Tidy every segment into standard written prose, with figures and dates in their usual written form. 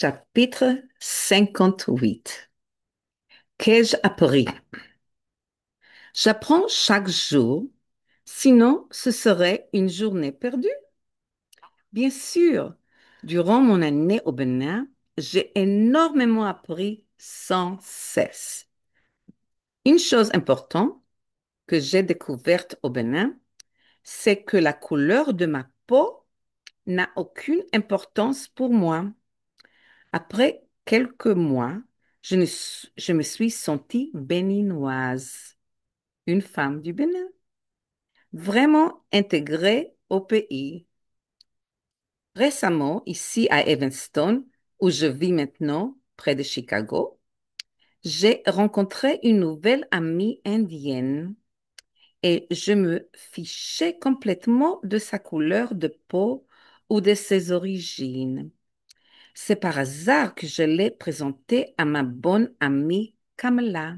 Chapitre 58. Qu'ai-je appris? J'apprends chaque jour, sinon ce serait une journée perdue. Bien sûr, durant mon année au Bénin, j'ai énormément appris sans cesse. Une chose importante que j'ai découverte au Bénin, c'est que la couleur de ma peau n'a aucune importance pour moi. Après quelques mois, je me suis sentie béninoise, une femme du Bénin, vraiment intégrée au pays. Récemment, ici à Evanston, où je vis maintenant, près de Chicago, j'ai rencontré une nouvelle amie indienne et je me fichais complètement de sa couleur de peau ou de ses origines. C'est par hasard que je l'ai présentée à ma bonne amie Kamala.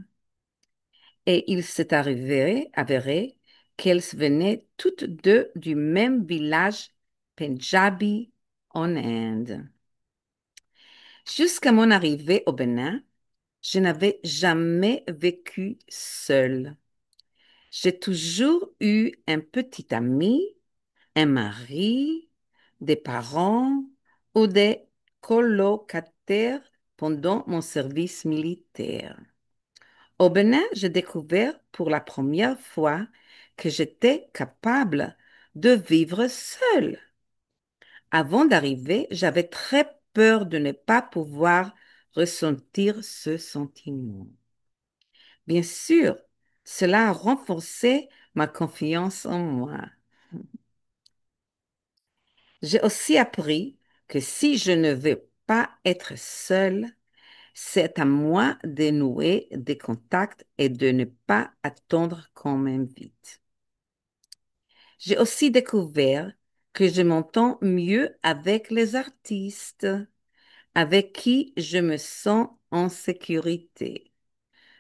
Et il s'est avéré qu'elles venaient toutes deux du même village Punjabi en Inde. Jusqu'à mon arrivée au Bénin, je n'avais jamais vécu seule. J'ai toujours eu un petit ami, un mari, des parents ou des colocataires pendant mon service militaire. Au Bénin, j'ai découvert pour la première fois que j'étais capable de vivre seule. Avant d'arriver, j'avais très peur de ne pas pouvoir ressentir ce sentiment. Bien sûr, cela a renforcé ma confiance en moi. J'ai aussi appris que si je ne veux pas être seule, c'est à moi de nouer des contacts et de ne pas attendre qu'on m'invite. J'ai aussi découvert que je m'entends mieux avec les artistes, avec qui je me sens en sécurité.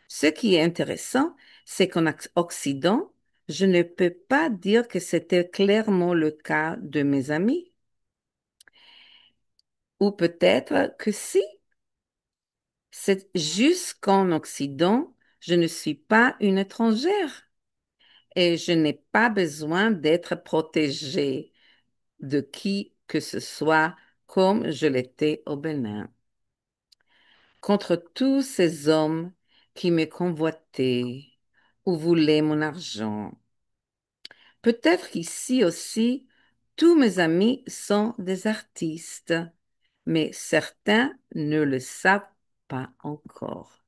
Ce qui est intéressant, c'est qu'en Occident, je ne peux pas dire que c'était clairement le cas de mes amis. Ou peut-être que si. C'est juste qu'en Occident, je ne suis pas une étrangère et je n'ai pas besoin d'être protégée de qui que ce soit comme je l'étais au Bénin. Contre tous ces hommes qui me convoitaient ou voulaient mon argent. Peut-être ici aussi, tous mes amis sont des artistes, mais certains ne le savent pas encore.